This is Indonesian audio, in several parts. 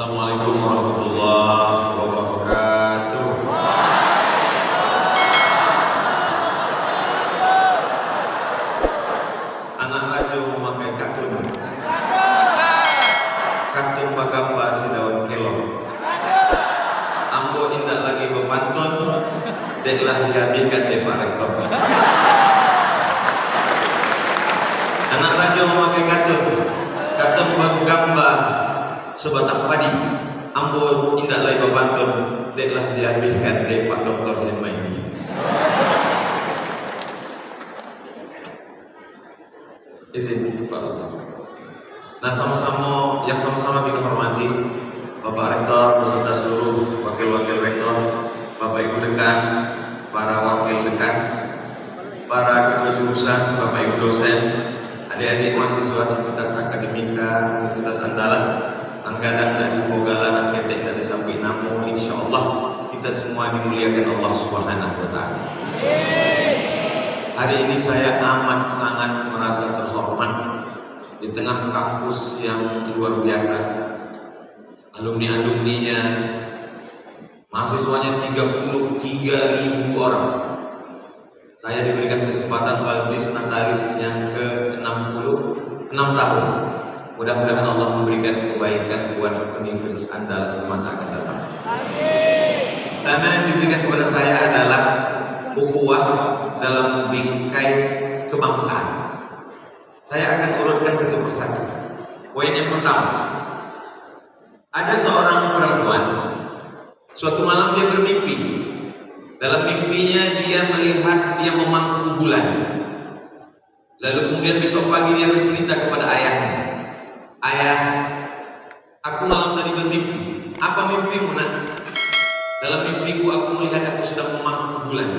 Assalamualaikum warahmatullahi wabarakatuh. Anak rajo memakai katun. Katun bagamba si daun kelong. Ambo indah lagi bepantun. Deklah dihabikan de Pak Rektor. Anak rajo memakai katun. Katun bagamba sebatang padi. Ambo indah lagi bepantun. Deklah dihabikan de Pak Doktor Henmaidi. Izin Pak Doktor. Nah, yang sama-sama kita hormati Bapak Rektor beserta seluruh wakil-wakil rektor, Bapak Ibu dekan, para wakil dekan, para ketua jurusan, Bapak Ibu dosen, adik-adik mahasiswa Civitas Akademika Universitas Andalas, anggadang dari Bogala dan Ketek dari Sampai Namu, insya Allah kita semua dimuliakan Allah Subhanahu wa Ta'ala. Hari ini saya amat sangat merasa terhormat di tengah kampus yang luar biasa. Alumni-alumninya, mahasiswanya 33.000 orang. Saya diberikan kesempatan Valdis Natalis yang ke-66 tahun. Mudah-mudahan Allah memberikan kebaikan buat Universitas Andalas di masa akan datang. Karena yang diberikan kepada saya adalah ukhuwah dalam bingkai kebangsaan. Saya akan urutkan satu persatu. Poin yang pertama, ada seorang perempuan. Suatu malam dia bermimpi. Dalam mimpinya dia melihat dia memangku bulan. Lalu kemudian besok pagi dia bercerita kepada ayahnya. Ayah, aku malam tadi bermimpi. Apa mimpimu nak? Dalam mimpiku aku melihat aku sedang memangku bulan.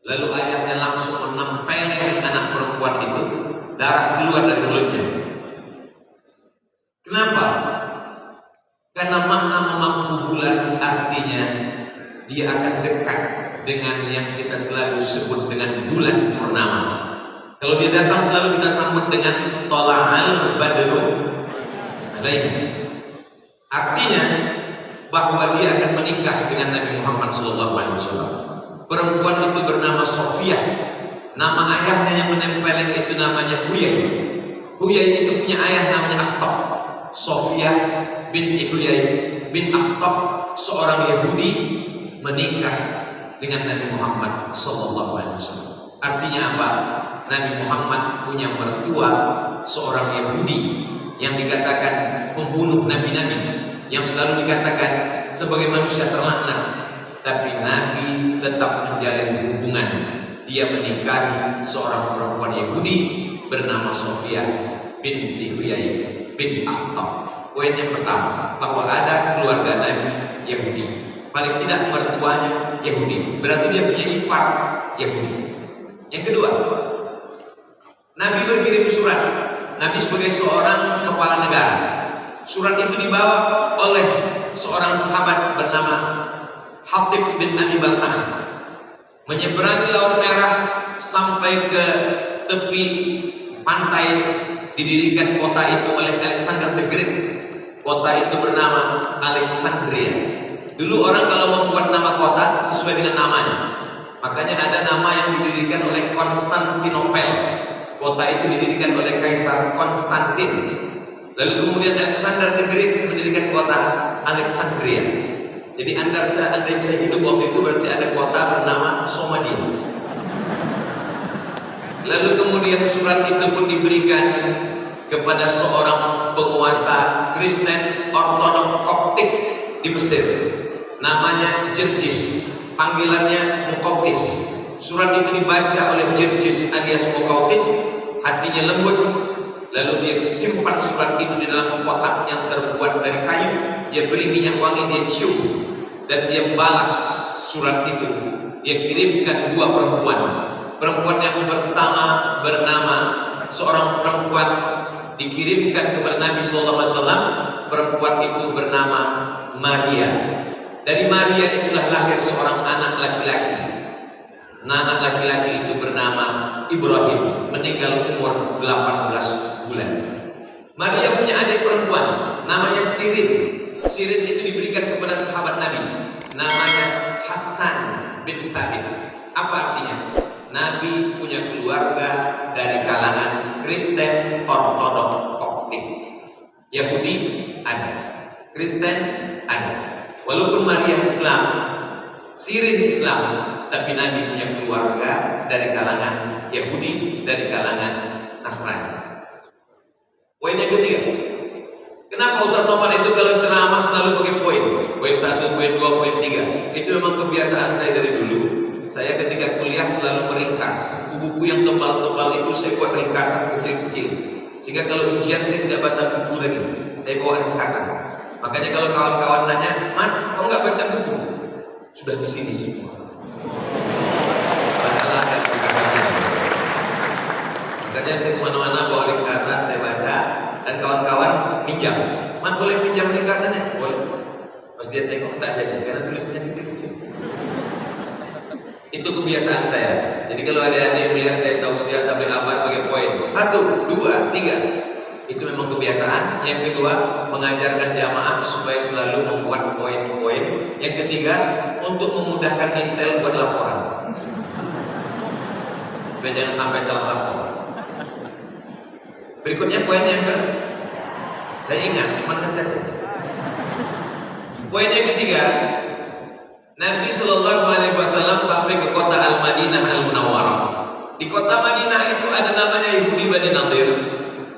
Lalu ayahnya langsung menempeleng anak perempuan itu. Darah keluar dari mulutnya. Kenapa? Karena makna memangku bulan artinya dia akan dekat dengan yang kita selalu sebut dengan bulan purnama. Kalau dia datang selalu kita sambut dengan tola'al badru alaihi. Artinya bahwa dia akan menikah dengan Nabi Muhammad SAW. Perempuan itu bernama Sofiyah. Nama ayahnya yang menempeleng itu namanya Huyai. Huyai itu punya ayah namanya Akhtab. Sofiyah binti Huyai bin Akhtab, seorang Yahudi menikah dengan Nabi Muhammad SAW. Artinya apa? Nabi Muhammad punya mertua seorang Yahudi yang dikatakan pembunuh nabi-nabi, yang selalu dikatakan sebagai manusia terlaknat. Tapi Nabi tetap menjalin hubungan. Dia menikahi seorang perempuan Yahudi bernama Sofiyah binti Huyai bin Akhtab. Poin yang pertama, bahwa ada keluarga Nabi Yahudi. Paling tidak mertuanya Yahudi. Berarti dia punya ipar Yahudi. Yang kedua, Nabi berkirim surat. Nabi sebagai seorang kepala negara. Surat itu dibawa oleh seorang sahabat bernama Hatib bin Abi Baltaah. Menyeberangi Laut Merah sampai ke tepi pantai, didirikan kota itu oleh Alexander the Great. Kota itu bernama Alexandria. Dulu orang kalau membuat nama kota sesuai dengan namanya. Makanya ada nama yang didirikan oleh Konstantinopel. Kota itu didirikan oleh Kaisar Konstantin. Lalu kemudian Alexander the Great mendirikan kota Alexandria. Jadi andai saya hidup waktu itu berarti ada kota bernama Somalia. Lalu kemudian surat itu pun diberikan kepada seorang penguasa Kristen Ortodok Koptik di Mesir. Namanya Jerjis, panggilannya Mukautis. Surat itu dibaca oleh Jerjis alias Mukautis, hatinya lembut. Lalu dia simpan surat itu di dalam kotak yang terbuat dari kayu. Dia beri minyak wangi, dia cium. Dan dia balas surat itu. Dia kirimkan dua perempuan. Perempuan yang pertama bernama, seorang perempuan dikirimkan kepada Nabi SAW. Perempuan itu bernama Maria. Dari Maria itulah lahir seorang anak laki-laki. Nah, anak laki-laki itu bernama Ibrahim, meninggal umur 18 bulan. Maria punya adik perempuan namanya Sirin. Sirin itu diberikan kepada sahabat Nabi, namanya Hasan bin Sabit. Apa artinya? Nabi punya keluarga dari kalangan Kristen Ortodok Koptik. Yahudi ada, Kristen ada. Walaupun Maria Islam, Sirin Islam, tapi Nabi punya keluarga dari kalangan Yahudi, dari kalangan Nasrani. Poin yang ketiga, kenapa Ustaz Somad itu kalau ceramah selalu pakai poin? Poin 1, poin 2, poin 3. Itu memang kebiasaan saya dari dulu. Saya ketika kuliah selalu meringkas. Buku-buku yang tebal-tebal itu saya buat ringkasan kecil-kecil. Sehingga kalau ujian saya tidak baca buku lagi. Saya bawa ringkasan. Makanya kalau kawan-kawan nanya, "Mat, kok nggak baca buku?" Sudah di sini semua. Padahal ada ringkasannya. Makanya saya kemana-mana bawa ringkasan, saya baca. Dan kawan-kawan pinjam. "Mat, boleh pinjam ringkasannya?" Boleh. Pas dia tengok tak jadi, karena tulisannya kecil-kecil. Itu kebiasaan saya. Jadi kalau adik-adik melihat saya tausiah tabligh akbar pakai poin 1, 2, 3, itu memang kebiasaan. Yang kedua, mengajarkan jamaah supaya selalu membuat poin-poin. Yang ketiga, untuk memudahkan intel buat laporan. Supaya jangan sampai salah lapor. Berikutnya poin yang ke, saya ingat, cuma ngetes saja. Poin yang ketiga, Nabi Shallallahu Alaihi Wasallam sampai ke kota Al-Madinah Al-Munawwarah. Di kota Madinah itu ada namanya Yahudi Bani Nadir,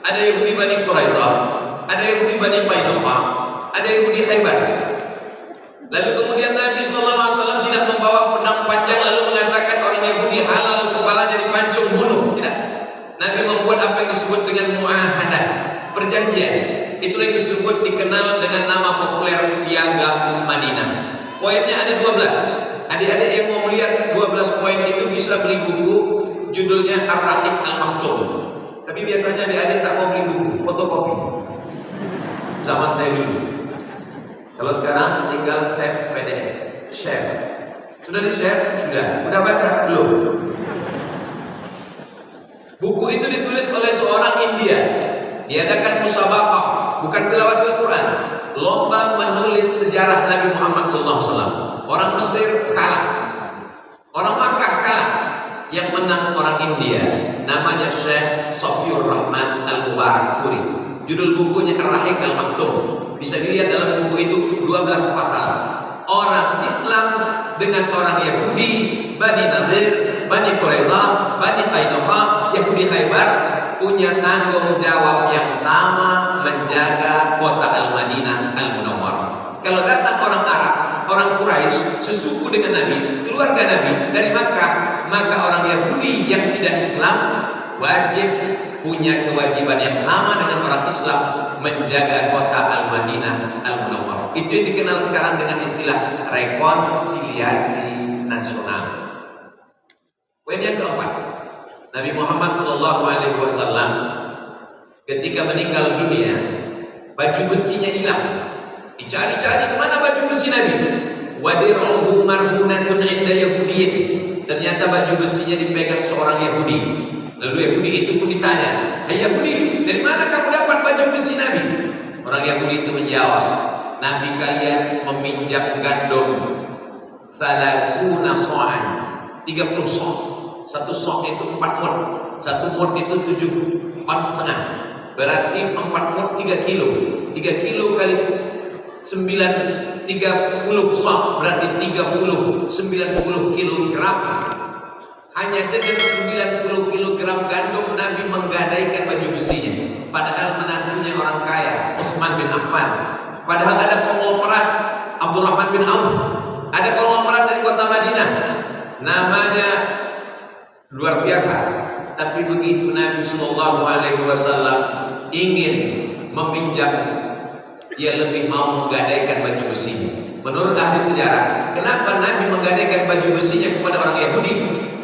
ada Yahudi Bani Quraidah, ada Yahudi Bani Qainuqa, ada Yahudi Khaybar. Lalu kemudian Nabi Shallallahu Alaihi Wasallam tidak membawa pedang panjang lalu mengatakan orang Yahudi halal kepalanya dipancung bunuh. Tidak. Nabi membuat apa yang disebut dengan muahadah, perjanjian. Itulah yang disebut dikenal dengan nama populer Piagam Madinah. Poinnya ada 12. Adik-adik yang mau melihat 12 poin itu bisa beli buku judulnya Ar-Rahiq Al-Maktum. Tapi biasanya adik-adik tak mau beli buku, fotokopi. Zaman saya dulu. Kalau sekarang tinggal save PDF, share. Sudah di-share? Sudah. Udah baca? Belum. Buku itu ditulis oleh seorang India. Diadakan musabaqah, bukan tilawatul Quran. Lomba menulis sejarah Nabi Muhammad SAW. Orang Mesir kalah, orang Makkah kalah. Yang menang orang India, namanya Syekh Safiur Rahman Al-Mubarakfuri. Judul bukunya Ar-Rahiq Al-Maktum. Bisa dilihat dalam buku itu 12 pasal. Orang Islam dengan orang Yahudi, Bani Nadir, Bani Quraidah, Bani Qainuqa, Yahudi Khaybar punya tanggung jawab yang sama menjaga kota Al-Madinah Al-Munawwarah. Kalau datang orang Arab, orang Quraisy, sesuku dengan Nabi, keluarga Nabi dari Makkah, maka orang Yahudi yang tidak Islam wajib punya kewajiban yang sama dengan orang Islam menjaga kota Al-Madinah Al-Munawwarah. Itu yang dikenal sekarang dengan istilah rekonsiliasi nasional. Poin yang keempat, Nabi Muhammad SAW ketika meninggal dunia, baju besinya hilang. Dicari-cari kemana baju besi Nabi. Wadir'uhu marhunatun inda Yahudiyyin. Ternyata baju besinya dipegang seorang Yahudi. Lalu Yahudi itu pun ditanya, "Hai Yahudi, dari mana kamu dapat baju besi Nabi?" Orang Yahudi itu menjawab, "Nabi kalian meminjam gandum 30 so'an, 30 sok. Satu sok itu 4 mod. Satu mod itu 7,5. Berarti 4 mod 3 kilo. 3 kilo kali 9, 30 sok berarti 90 kilogram. Hanya dengan 90 kilogram gandum Nabi menggadaikan baju besinya. Padahal menantunya orang kaya, Utsman bin Affan. Padahal ada konglomerat Abdurrahman bin Auf. Ada konglomerat dari kota Madinah. Namanya luar biasa. Tapi begitu Nabi Shallallahu Alaihi Wasallam ingin meminjam, dia lebih mau menggadaikan baju besinya. Menurut ahli sejarah, kenapa Nabi menggadaikan baju besinya kepada orang Yahudi?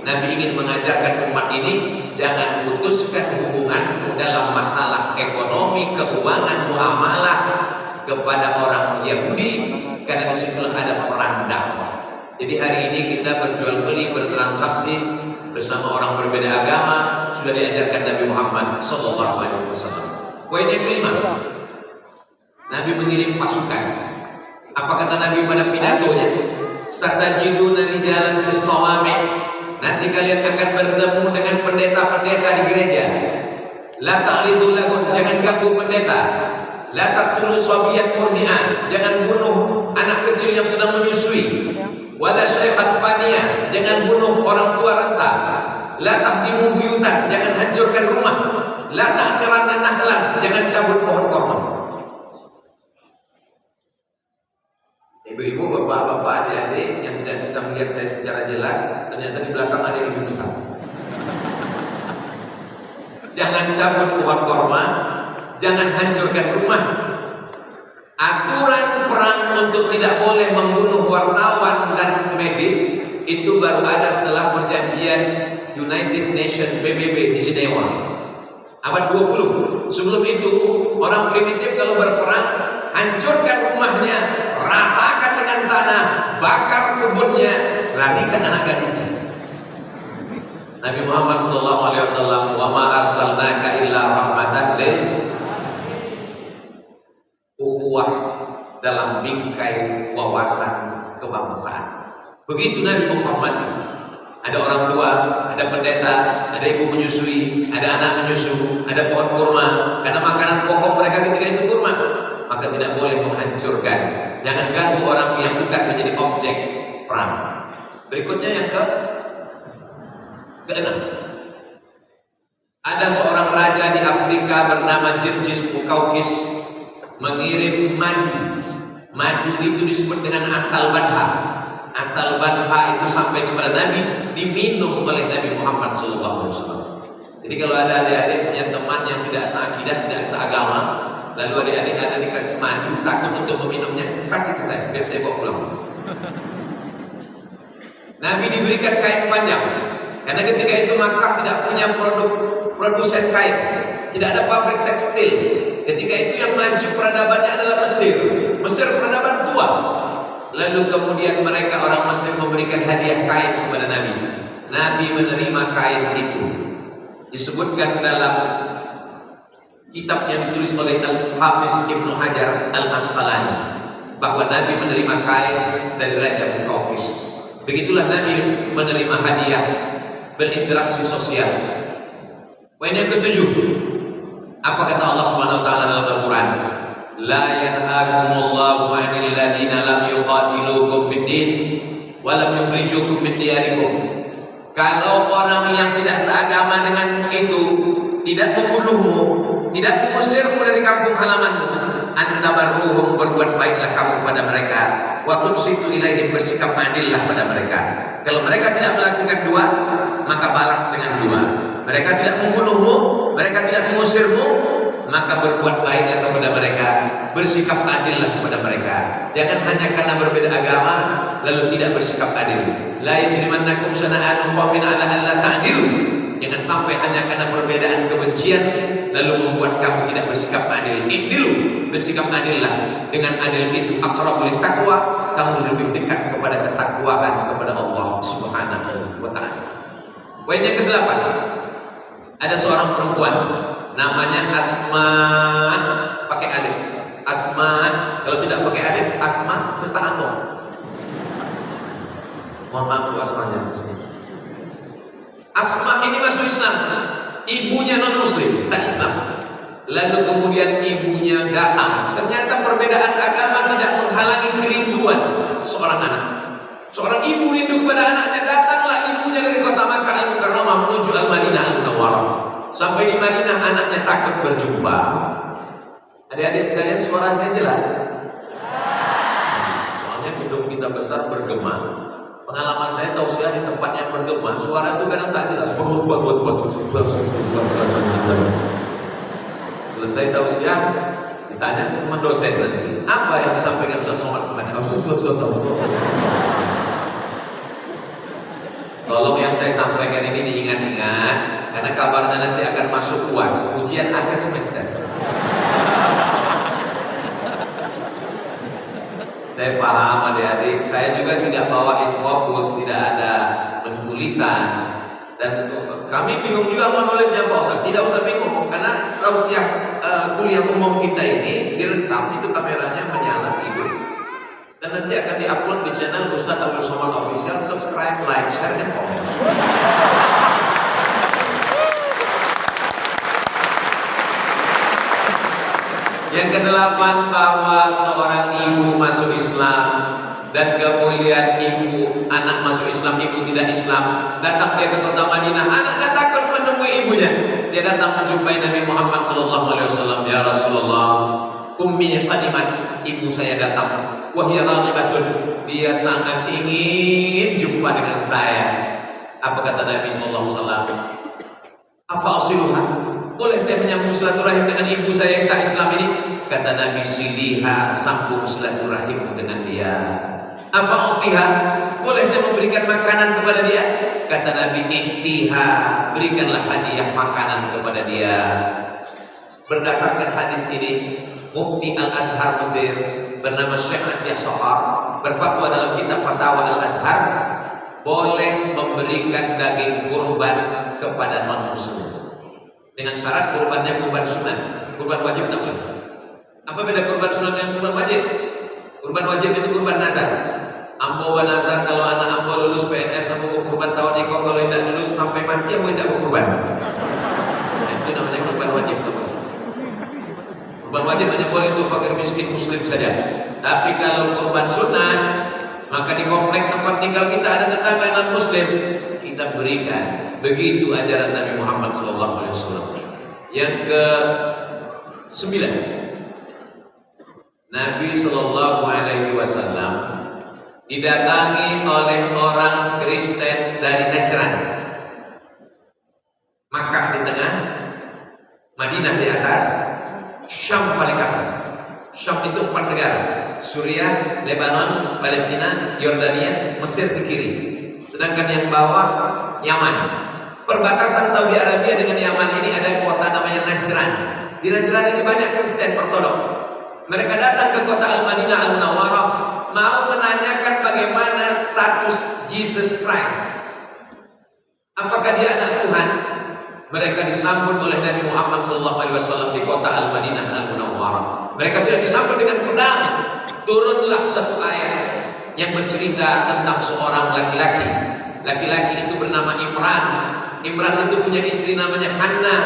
Nabi ingin mengajarkan umat ini, jangan putuskan hubungan dalam masalah ekonomi, keuangan, muamalah kepada orang Yahudi, karena disitulah ada peran dakwah. Jadi hari ini kita berjual beli, bertransaksi bersama orang berbeda agama, sudah diajarkan Nabi Muhammad SAW. Poin yang kelima, Nabi mengirim pasukan Apa kata Nabi pada pidatonya? Satajiduna rijalan fis shawami. Nanti kalian akan bertemu dengan pendeta-pendeta di gereja. La ta'ridu lahum, jangan ganggu pendeta. La taqtulu sabiyan murdi'an, jangan bunuh anak kecil yang sedang menyusui. Wala syaikhan faniyah, jangan bunuh orang tua renta. La tahdimu buyutan, jangan hancurkan rumah. La ta'qiranna nahlan, jangan cabut pohon kurma. Ibu-ibu, bapak-bapak, adik-adik yang tidak bisa melihat saya secara jelas, ternyata di belakang ada yang lebih besar. Jangan cabut pohon kurma, jangan hancurkan rumah. Aturan perang untuk tidak boleh membunuh wartawan dan medis itu baru ada setelah perjanjian United Nations PBB di Jenewa abad 20. Sebelum itu orang primitif kalau berperang hancurkan rumahnya, ratakan dengan tanah, bakar kebunnya, larikan anak gadisnya. Nabi Muhammad SAW, wa ma arsalnaka illa rahmatan lil ukhuwah, dalam bingkai wawasan kebangsaan. Begitu Nabi menghormati. Ada orang tua, ada pendeta, ada ibu menyusui, ada anak menyusu, ada pohon kurma. Karena makanan pokok mereka ketika itu kurma, maka tidak boleh menghancurkan. Jangan ganggu orang yang bukan menjadi objek perang. Berikutnya yang keenam. Ada seorang raja di Afrika bernama Jirjis Mukaukis mengirim madu. Madu itu disebut dengan asal banha. Asal banha itu sampai kepada Nabi, diminum oleh Nabi Muhammad SAW. Jadi kalau ada adik-adik punya teman yang tidak seakidah, tidak seagama, lalu adik-adik ada dikasih madu, takut untuk meminumnya, kasih ke saya, biar saya bawa pulang. Nabi diberikan kain panjang, karena ketika itu Makkah tidak punya produsen kain, tidak ada pabrik tekstil. Ketika itu yang maju peradabannya adalah Mesir. Mesir peradaban tua. Lalu kemudian mereka orang Mesir memberikan hadiah kain kepada Nabi. Nabi menerima kain itu. Disebutkan dalam kitab yang ditulis oleh Al-Hafiz Ibnu Hajar Al-Asqalani bahwa Nabi menerima kain dari Raja Mukaukis. Begitulah Nabi menerima hadiah, berinteraksi sosial. Poin yang ketujuh, apa kata Allah Subhanahu wa taala dalam Al-Qur'an? La yanhaakumullahu 'anil ladzina lam yuqatilukum fid din wa lam yukhrijukum min diyarikum. Kalau orang yang tidak seagama denganmu itu tidak membunuhmu, tidak mengusirmu dari kampung halamanmu, antabarruhum, berbuat baiklah kamu kepada mereka, wa tuqsitu ilaihim, bersikap adillah pada mereka. Kalau mereka tidak melakukan dua, maka balas dengan dua. Mereka tidak membunuhmu, mereka tidak mengusirmu, maka berbuat baiklah kepada mereka, bersikap adillah kepada mereka. Jangan hanya karena berbeda agama lalu tidak bersikap adil. La yajrimannakum shana'anu qaumin 'ala alla ta'dilu. Jangan sampai hanya karena perbedaan kebencian lalu membuat kamu tidak bersikap adil. I'dilu, bersikap adillah. Dengan adil itu aqrabul taqwa, kamu lebih dekat kepada ketakwaan kepada Allah Subhanahu wa taala. Poin yang ke-8. Ada seorang perempuan namanya Asma, pakai alif. Asma, kalau tidak pakai alif, Asma sesaat. Mohon maaf Bu Asmanya. Asma ini masuk Islam, ibunya non Muslim, tak Islam. Lalu kemudian ibunya datang. Ternyata perbedaan agama tidak menghalangi kerinduan seorang anak. Seorang ibu rindu kepada anaknya, datanglah ibunya dari kota Makkah Al-Mukarramah menuju Al-Madinah Al-Munawwarah. Sampai di Madinah anaknya takut berjumpa. Adik-adik sekalian, suara saya jelas? Soalnya gedung kita besar bergema. Pengalaman saya tausiah di tempat yang bergema, suara itu kadang tak jelas. Selesai tausiah, ditanya sama dosen nanti, apa yang disampaikan Ustaz Somad kemarin? Tolong yang saya sampaikan ini diingat-ingat, karena kabarnya nanti akan masuk UAS, ujian akhir semester. Saya paham adik-adik, saya juga tidak bawain fokus, tidak ada penulisan. Dan kami bingung juga mau nulisnya Pak Ustaz. Tidak usah bingung, karena tausiah kuliah umum kita ini direkam, itu kameranya menyala hidup. Dan nanti akan diupload di channel Ustadz Abdul Somad Official. Subscribe, like, share, dan komen. Yang kedelapan, bahwa seorang ibu masuk Islam dan kemudian ibu, anak masuk Islam, ibu tidak Islam, datang dia ke kota Madinah. Anaknya takut menemui ibunya. Dia datang menjumpai Nabi Muhammad SAW. Ya Rasulullah, ummi qadimat, ibu saya datang. Wahya raghibatun, dia sangat ingin jumpa dengan saya. Apa kata Nabi SAW? Afa asiluha, boleh saya menyambung silaturahim dengan ibu saya yang tak Islam ini? Kata Nabi, siliha, sambung silaturahim dengan dia. Apa utiha, boleh saya memberikan makanan kepada dia? Kata Nabi, iktiha, berikanlah hadiah makanan kepada dia. Berdasarkan hadis ini, Mufti Al-Azhar Mesir bernama Syekh Atiyah Sohar berfatwa dalam kitab Fatwa Al-Azhar, boleh memberikan daging kurban kepada non-muslim dengan syarat kurbannya kurban sunnah. Kurban wajib tak boleh. Apa beda kurban sunnah dengan kurban wajib? Kurban wajib itu kurban nazar. Ambo nazar, kalau anak ambo lulus PNS, ambo kurban tahun ini. Kalau tidak lulus sampai mati, ambo tidak berkurban. Nah, itu namanya kurban wajib. Kurban wajib hanya boleh untuk fakir miskin muslim saja. Tapi kalau kurban sunnah, maka di komplek tempat tinggal kita ada tetangga non muslim, kita berikan. Begitu ajaran Nabi Muhammad SAW. Yang ke-9, Nabi SAW didatangi oleh orang Kristen dari Najran. Makkah di tengah, Madinah di atas, Syam paling atas. Syam itu 4 negara: Suriah, Lebanon, Palestina, Yordania, Mesir di kiri. Sedangkan yang bawah Yaman. Perbatasan Saudi Arabia dengan Yaman ini ada kota namanya Najran. Di Najran ini banyak Kristen ortodok. Mereka datang ke kota Al-Madinah Al-Munawwarah, mau menanyakan bagaimana status Jesus Christ. Apakah dia anak Tuhan? Mereka disambut oleh Nabi Muhammad SAW di kota Al-Madinah Al-Munawwarah. Mereka tidak disambut dengan pedang. Turunlah satu ayat yang bercerita tentang seorang laki-laki. Laki-laki itu bernama Imran. Imran itu punya istri namanya Hannah.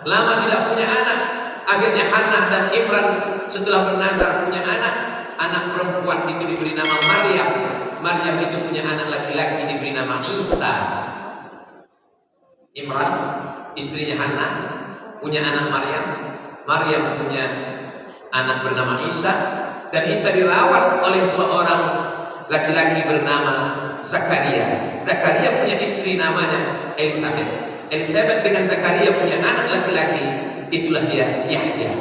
Lama tidak punya anak. Akhirnya Hannah dan Imran setelah bernazar punya anak. Anak perempuan itu diberi nama Maryam. Maryam itu punya anak laki-laki diberi nama Isa. Imran, istrinya Hannah, punya anak Maryam. Maryam punya anak bernama Isa. Dan Isa dirawat oleh seorang laki-laki bernama Zakaria. Zakaria punya istri namanya Elizabeth. Elizabeth dengan Zakaria punya anak laki-laki, itulah dia Yahya.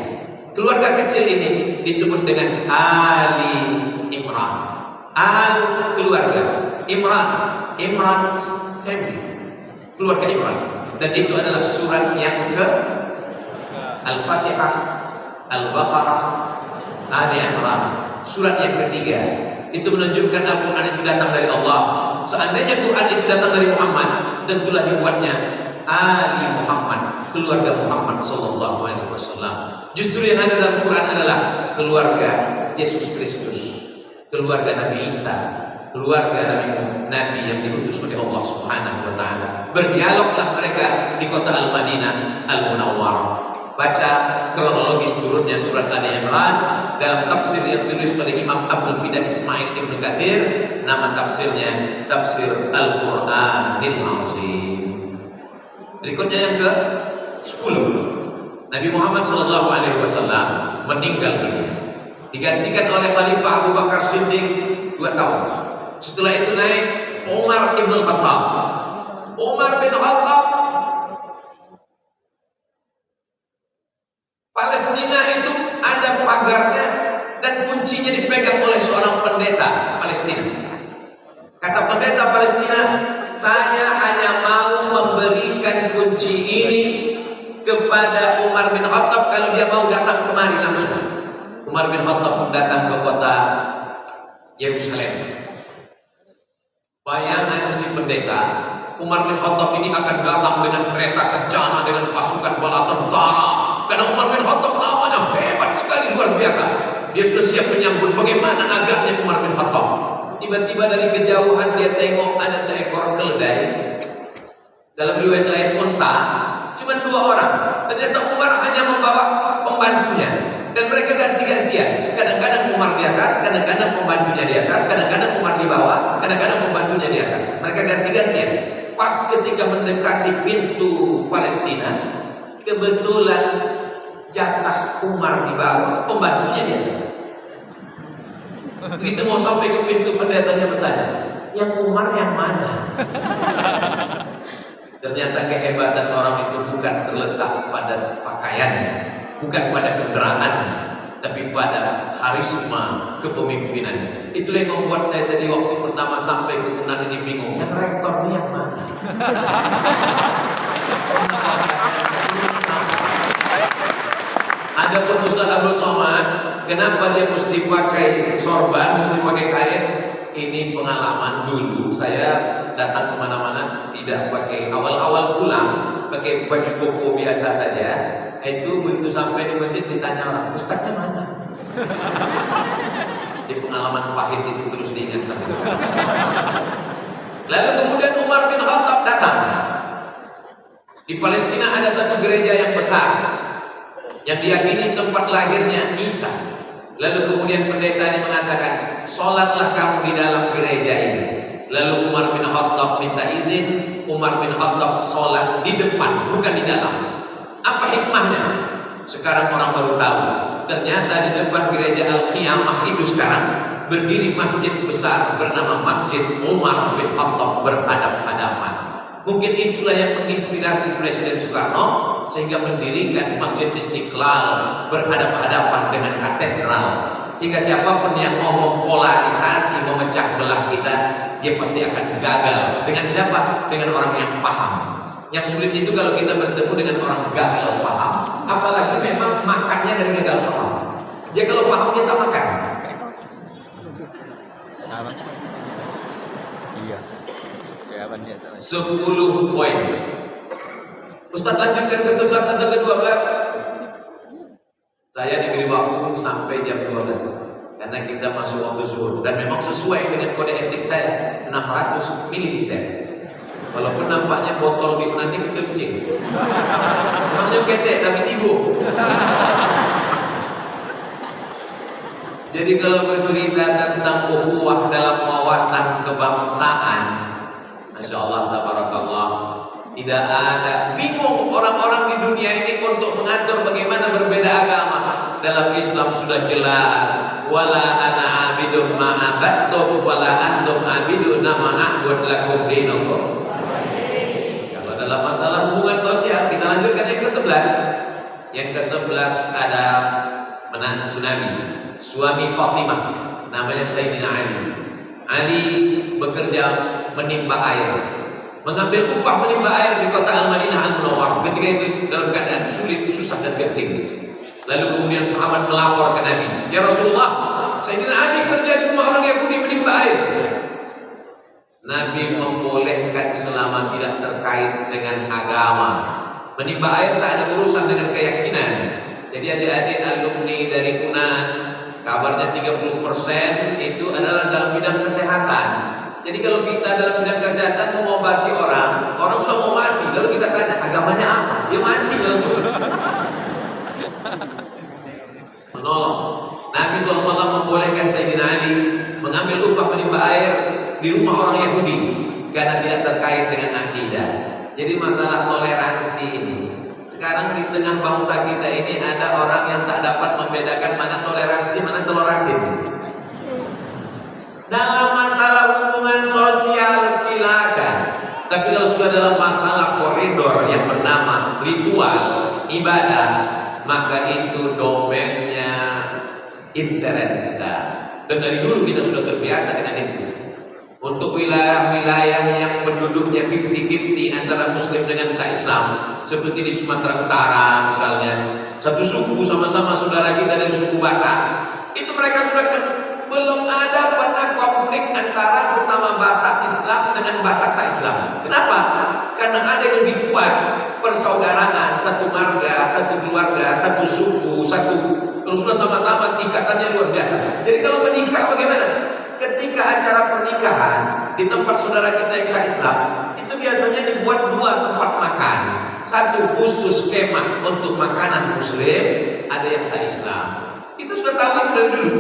Keluarga kecil ini disebut dengan Ali Imran. Al keluarga, Imran, Imran's family, keluarga Imran. Dan itu adalah surat yang ke Al-Fatihah, Al-Baqarah, Ali Imran. Surat yang ketiga. Itu menunjukkan Al-Quran itu datang dari Allah. Seandainya Quran itu datang dari Muhammad, tentulah dibuatnya Ali Muhammad, keluarga Muhammad SAW. Justru yang ada dalam Quran adalah keluarga Yesus Kristus, keluarga Nabi Isa, keluarga Nabi yang diutus oleh Allah Subhanahu wa Ta'ala. Berdialoglah mereka di kota Al-Madinah Al-Munawwarah. Baca kronologis turunnya surat Ali Imran dalam tafsir yang ditulis oleh Imam Abdul Fida Ismail Ibnu Katsir. Nama tafsirnya Tafsir Al-Qur'anil Azim. Berikutnya yang ke-10, Nabi Muhammad SAW meninggal dunia, digantikan oleh Khalifah Abu Bakar Siddiq 2 tahun. Setelah itu naik Umar bin Khattab. Umar bin Khattab, Palestina itu ada pagarnya dan kuncinya dipegang oleh seorang pendeta Palestina. Kata pendeta Palestina, saya hanya mau memberikan kunci ini kepada Umar bin Khattab kalau dia mau datang kemari langsung. Umar bin Khattab pun datang ke kota Yerusalem. Bayangan si pendeta, Umar bin Khattab ini akan datang dengan kereta kencana, dengan pasukan bala tentara. Karena Umar bin Khattab namanya hebat sekali, luar biasa. Dia sudah siap menyambut. Bagaimana agaknya Umar bin Khattab? Tiba-tiba dari kejauhan dia tengok ada seekor keledai. Dalam riwayat lain unta. Cuma 2 orang. Ternyata Umar hanya membawa pembantunya. Dan mereka ganti-gantian. Kadang-kadang Umar di atas, kadang-kadang pembantunya di atas, kadang-kadang Umar di bawah, kadang-kadang pembantunya di atas. Mereka ganti-gantian. Pas ketika mendekati pintu Palestina, kebetulan jatah Umar di bawah, pembantunya di atas. Begitu mau sampai ke pintu, pendetanya bertanya, yang Umar yang mana? Ternyata kehebatan orang itu bukan terletak pada pakaiannya, bukan pada kendaraannya, tapi pada karisma kepemimpinan. Itulah yang membuat saya tadi waktu pertama sampai ke Unan ini bingung, yang rektor ini yang mana? Ada pun Ustaz Abdul Somad, kenapa dia mesti pakai sorban, mesti pakai kain? Ini pengalaman dulu. Saya datang kemana-mana tidak pakai, awal-awal pulang pakai baju koko biasa saja. Itu begitu sampai di masjid ditanya orang, Ustaznya mana? Di pengalaman pahit itu terus diingat sampai sekarang. Lalu kemudian Umar bin Khattab datang. Di Palestina ada satu gereja yang besar yang diyakini tempat lahirnya Isa. Lalu kemudian pendeta ini mengatakan, sholatlah kamu di dalam gereja ini. Lalu Umar bin Khattab minta izin. Umar bin Khattab sholat di depan, bukan di dalam. Apa hikmahnya? Sekarang orang baru tahu. Ternyata di depan gereja Al-Qiyamah itu sekarang berdiri masjid besar bernama Masjid Umar bin Khattab berhadap-hadapan. Mungkin itulah yang menginspirasi Presiden Soekarno sehingga mendirikan Masjid Istiqlal berhadap-hadapan dengan katedral. Sehingga siapapun yang ngomong polarisasi, memecah belah kita, dia pasti akan gagal. Dengan siapa? Dengan orang yang paham. Yang sulit itu kalau kita bertemu dengan orang gagal paham. Apalagi memang makannya dari gagal paham. Dia kalau paham kita makan. Iya. 10 poin. Ustaz lanjutkan ke 11 atau ke 12? Saya diberi waktu sampai jam 12 karena kita masuk waktu zuhur dan memang sesuai dengan kode etik saya 600 ml. Walaupun nampaknya botol di Unan ini kecil-kecil. Memangnya ketek tapi tibu. Jadi kalau bercerita tentang ukhuwah dalam wawasan kebangsaan, Masya Allah, tabarakallah, tidak ada. Bingung orang-orang di dunia ini untuk mengatur bagaimana berbeda agama. Dalam Islam sudah jelas, wala ana abidun ma abadtum wala antum abidun ma a'bud lakum dinukum. Kalau dalam masalah hubungan sosial, kita lanjutkan yang ke-11. Yang ke-11 ada menantu Nabi, suami Fatimah, namanya Sayyidina Ali. Ali bekerja menimba air, mengambil upah menimba air di kota Al-Madinah Al-Munawwarah. Ketika itu dalam keadaan sulit, susah dan genting. Lalu kemudian sahabat melapor ke Nabi, ya Rasulullah, Sayyidina Ali kerja di rumah orang Yahudi menimba air. Nabi membolehkan selama tidak terkait dengan agama. Menimba air tak ada urusan dengan keyakinan. Jadi adik-adik alumni dari UNAN, kabarnya 30% itu adalah dalam bidang kesehatan. Jadi kalau kita dalam bidang kesehatan mengobati orang, orang sudah mau mati, lalu kita tanya agamanya apa? Dia mati langsung. Menolong. Nabi SAW membolehkan Sayyidina Ali mengambil upah menimba air di rumah orang Yahudi karena tidak terkait dengan akidah. Jadi masalah toleransi ini, sekarang di tengah bangsa kita ini ada orang yang tak dapat membedakan mana toleransi, mana telur asin. Dalam masalah hubungan sosial silakan, tapi kalau sudah dalam masalah koridor yang bernama ritual ibadah, maka itu domainnya intern kita. Dan dari dulu kita sudah terbiasa dengan itu. Untuk wilayah-wilayah yang penduduknya 50-50 antara Muslim dengan tak Islam, seperti di Sumatera Utara misalnya, satu suku sama-sama saudara kita dari suku Batak, itu mereka sudah belum ada pernah konflik antara sesama Batak Islam dengan Batak tak Islam. Kenapa? Karena ada yang lebih kuat. persaudaraan, satu marga, satu keluarga, satu suku, kalau sudah sama-sama ikatannya luar biasa. Jadi kalau menikah bagaimana? Ketika acara pernikahan di tempat saudara kita yang tak Islam, itu biasanya dibuat 2 tempat makan. Satu khusus kemah untuk makanan muslim, ada yang tak Islam. Kita sudah tahu itu dari dulu.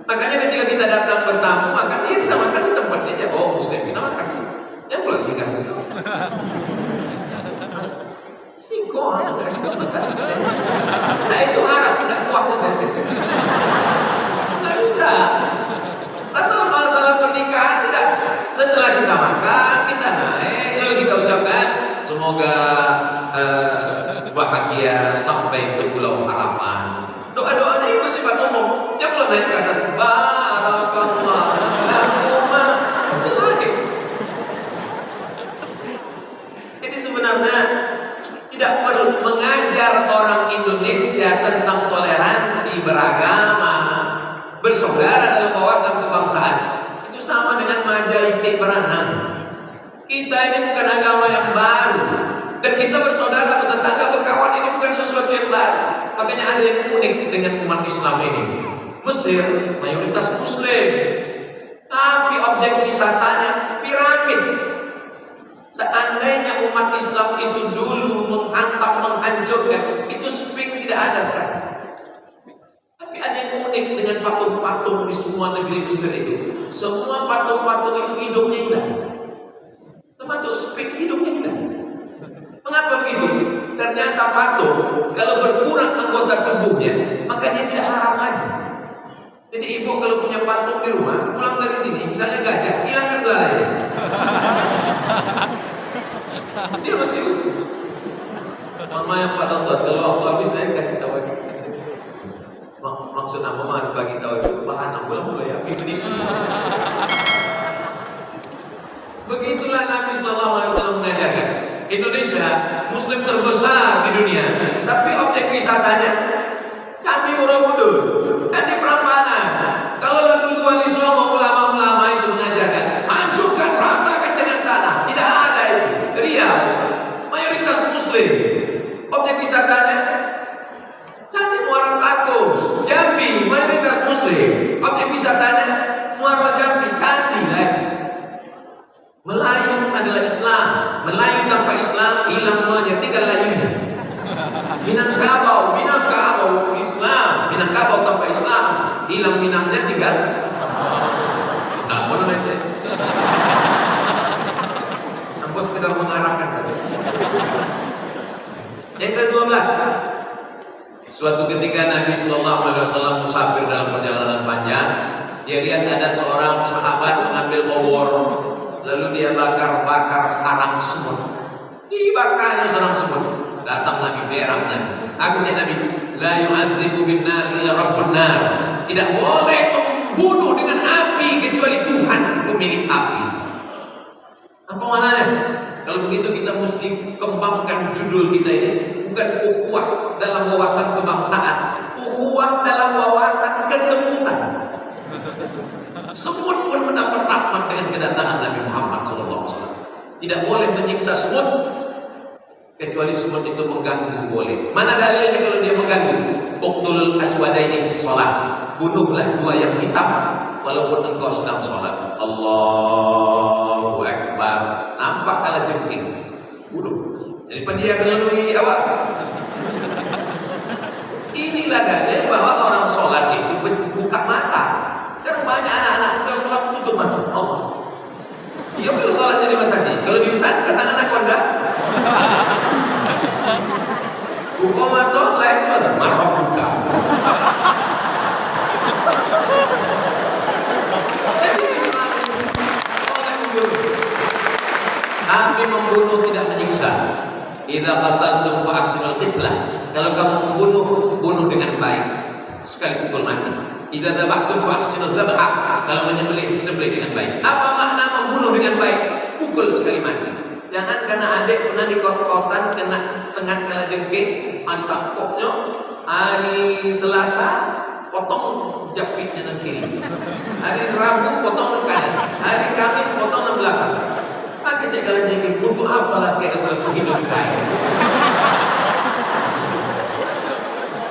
Makanya ketika kita datang bertamu makan, ya kita makan di tempatnya aja. Oh muslim, kita makan sih. Yang pulang singkat sih. Singko, saya singko sebentar. Nah itu harap tidak kuahnya saya sedikit. Tidak bisa. Masalah pernikahan tidak. Setelah kita makan, kita naik, lalu kita ucapkan semoga bahagia sampai ke pulau harapan. Doa-doanya itu sifat umum. Dia belum naik ke atas. Barakallah lakuma. Itu lagi. Jadi sebenarnya tidak perlu mengajar orang Indonesia tentang toleransi beragama, bersaudara dalam wawasan kebangsaan. Itu sama dengan majaitik beranang. Kita ini bukan agama yang baru, dan kita bersaudara, bertetangga, berkawan ini bukan sesuatu yang baru. Makanya ada yang unik dengan umat Islam ini. Mesir mayoritas muslim, tapi objek wisatanya piramid. Seandainya umat Islam itu dulu menghantam, menghancurkan, itu spik tidak ada sekarang. Tapi ada yang unik dengan patung-patung di semua negeri Mesir itu. Semua patung-patung itu hidupnya indah. Termasuk spik hidupnya indah. Mengapa begitu? Ternyata patung kalau berkurang anggota tubuhnya, maka dia tidak haram lagi. Jadi ibu kalau punya patung di rumah, pulang dari sini, misalnya gajah, hilangkan belalainya. Dia mesti uji. Mama yang Pak Dokter, kalau aku habis saya kasih tahu lagi. Maksud apa mas bagi tahu itu bahan ambulan boleh ya? Begitulah Nabi Sallallahu Alaihi Wasallam mengajarkan. Indonesia Muslim terbesar di dunia, tapi objek wisatanya Candi Borobudur, Candi Prambanan. Kalau dulu Wali Songo ulama-ulama itu mengajarkan, hancurkan, ratakan dengan tanah, tidak ada itu. Riau, mayoritas Muslim, objek wisatanya Candi Muara Takus, Jambi, mayoritas Muslim, objek wisatanya Muara Jambi, candi lagi. Melayu adalah Islam. Melayu tanpa Islam hilang semuanya, tinggal layunya. Minangkabau Islam. Minangkabau tanpa Islam hilang minangnya, tinggal. Nah, boleh aja. Aku sekedar mengarahkan saja. Yang ke-12. Suatu ketika Nabi Sallallahu Alaihi Wasallam musafir dalam perjalanan panjang, dia lihat ada seorang sahabat mengambil obor. Lalu dia bakar sarang semut. Dibakarnya sarang semut. Datang Nabi, berang Nabi. Aku saya Nabi, la yu'adzibu bin nar illa rabbun nar. Tidak boleh membunuh dengan api kecuali Tuhan pemilik api. Apa maknanya? Kalau begitu kita mesti kembangkan judul kita ini. Bukan ukhuwah dalam wawasan kebangsaan, ukhuwah dalam wawasan kesemutan. Semut pun mendapat rahmat dengan kedatangan Nabi Muhammad SAW. Tidak boleh menyiksa semut kecuali semut itu mengganggu boleh. Mana dalilnya kalau dia mengganggu? Uqtulul aswadaini fi shalah. Bunuhlah 2 yang hitam walaupun engkau sedang sholat. Allahu Akbar. Nampak kalah jengking, bunuh. Daripada dia kalau menggigit awak. Inilah dalil bahwa orang sholat itu buka mata. Sekarang banyak anak-anak muda sholat tutup mata. Allah. Iya kalau sholatnya di masjid, kalau di hutan kata anak konda. Buka mata lain sholat, marah buka. Jadi Islam oleh membunuh. Nabi membunuh tidak menyiksa. Idza qataltum fa ahsinul qitlah. Kalau kamu membunuh, bunuh dengan baik. Sekali pukul mati. Idza dzabhtum fa ahsinuz dzabha. Kalau menyembelih, sembelih dengan baik. Apa makna membunuh dengan baik? Pukul sekali mati. Jangan karena adik pernah di kos-kosan kena sengat kala jengking, ditangkoknya hari Selasa potong japitnya nang kiri. Hari Rabu potong nang kanan. Hari Kamis potong nang belakang. Maka saya kalau jadi untuk apa lagi aku hidup guys?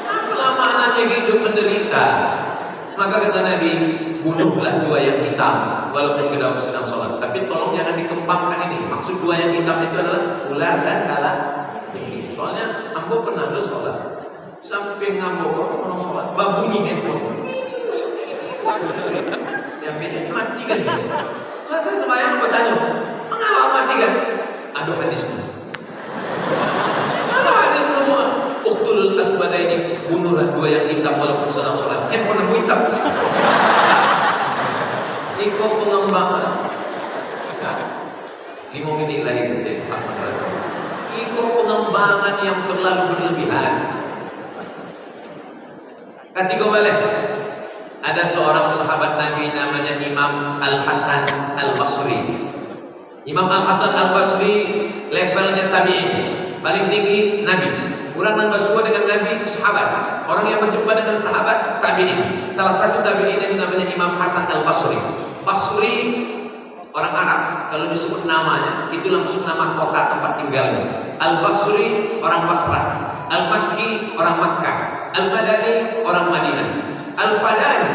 Apalah maknanya hidup menderita? Maka kata Nabi, bunuhlah dua yang hitam walaupun kita sedang sholat. Tapi tolong jangan dikembangkan ini. Maksud dua yang hitam itu adalah ular dan kala. Soalnya ambo pernah do sholat sampai ngambo orang sholat babunyi handphone. Ya beda mati kan ya. Lah saya sembahyang bertanya, mengapa mati kan? Ada hadisnya. Ada hadis nomor uqtulul asbadaini, bunuhlah dua yang hitam walaupun sedang sholat. Handphone aku hitam. Iko pengembangan 5 menit lagi jadi Iko pengembangan yang terlalu berlebihan. Ketiga balik. Ada seorang sahabat Nabi namanya Imam Al-Hasan Al-Basri. Imam Al-Hasan Al-Basri levelnya tabi'in, paling tinggi Nabi. Orang nambah suka dengan Nabi, sahabat. Orang yang berjumpa dengan sahabat, tabi'in. Salah satu tabi'in ini namanya Imam Hasan Al-Basri. Basri orang Arab, kalau disebut namanya itu langsung nama kota tempat tinggalnya. Al-Basri orang Basrah, Al-Makki orang Makkah, Al-Madani orang Madinah, Al-Fadani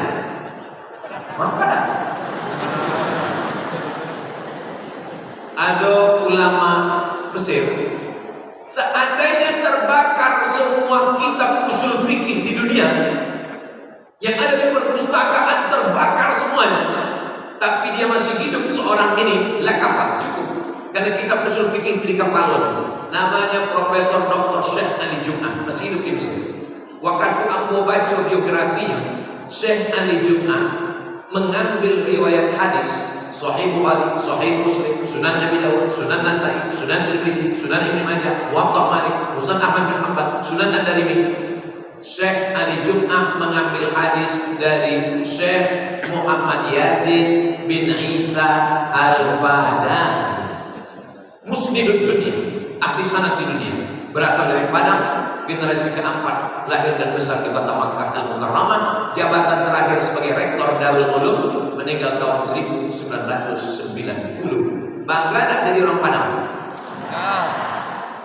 orang Padang. Ada ulama Mesir, seandainya terbakar semua kitab usul fikih di dunia yang ada di perpustakaan, terbakar semuanya, tapi dia masih hidup seorang ini, lakafah, cukup. Karena kitab usul fikih itu di Kapalon. Namanya Profesor Dr. Syekh Ali Jum'ah, masih hidup di Mesir. Waktu aku baca biografinya, Syekh Ali Jum'ah mengambil riwayat hadis Sahih Bukhari, Sahih Muslim, Sunan Abi Dawud, Sunan Nasai, Sunan Tirmidzi, Sunan Ibnu Majah, Muwatta Malik, Musnad Ahmad bin Hanbal, Sunan Ad-Darimi. Syekh Ali Jum'ah mengambil hadis dari Syekh Muhammad Yazid bin Isa Al-Fadani, musnidud dunia, ahli sanad di dunia, berasal dari Padang, generasi keempat, lahir dan besar di kota Makkah Al-Mukarramah. Jabatan terakhir sebagai rektor Darul Ulum, meninggal tahun 1990. Bangga tak jadi orang Padang?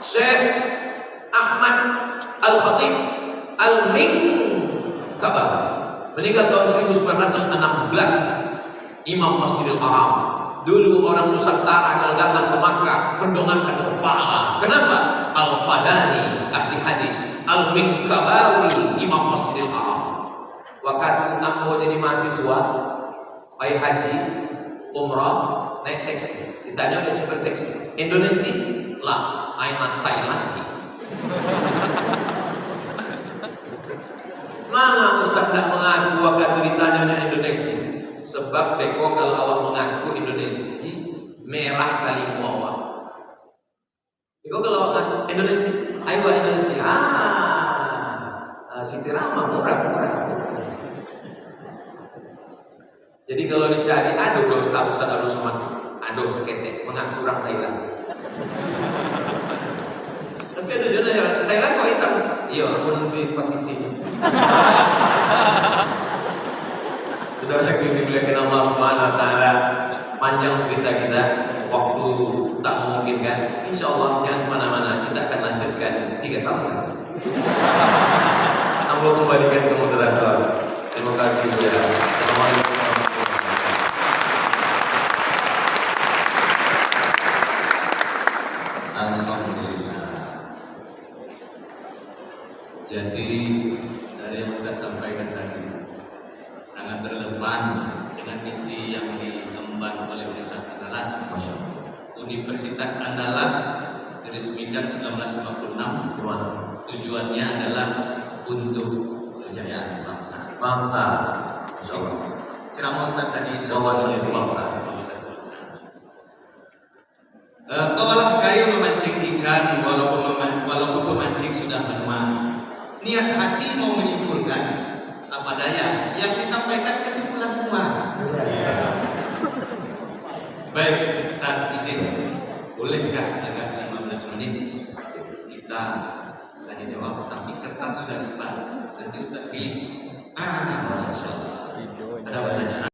Syekh Ahmad Al-Khatib Al-Minqabah, meninggal tahun 1916. Imam Masjidil Haram. Dulu orang Nusantara kalau datang ke Makkah mendongakkan kepala. Kenapa? Al-Fadani, ahli hadis. Al-Minqabawi, Imam Masjidil Haram. Waktu aku jadi mahasiswa, pakai haji, umrah, naik taksi. Ditanya udah super taksi. Indonesia lah, Aiman Thailand. Mana Ustaz tidak mengaku waktu ditanya Indonesia? Sebab deko kalau awak mengaku Indonesia, merah kali awak. Deko kalau awak mengaku Indonesia, ayo Indonesia. Siti Rama murah. Jadi kalau dicari, aduh dosa Ustaz, aduh sama, aduh seketek mengaku orang Thailand. Tapi ada juga yang Thailand kok hitam. Iya, aku nanti posisi. Sudah lagi dibilang Allah Subhanahu wa taala. Panjang cerita kita, waktu tak memungkinkan. Insya Allah jangan kemana-mana, kita akan lanjutkan 3 tahun lagi. Allah kembalikan ke moderator. Terima kasih ya. Assalamualaikum. Jadi dari yang sudah sampaikan tadi sangat relevan dengan isi yang diemban oleh Universitas Andalas. Universitas Andalas diresmikan 1956. Tujuannya adalah untuk kejayaan bangsa. Insyaallah. Ceramah Ustaz tadi insyaallah untuk bangsa. Olah kail memancing ikan walaupun pemancing sudah menua. Niat hati mau menyimpulkan, apa daya yang disampaikan kesimpulan semua. Baik, Ustaz izin, bolehkah agak 15 menit kita tanya jawab, tapi kertas sudah disebar, nanti Ustaz pilih. Masya Allah. Ada pertanyaan?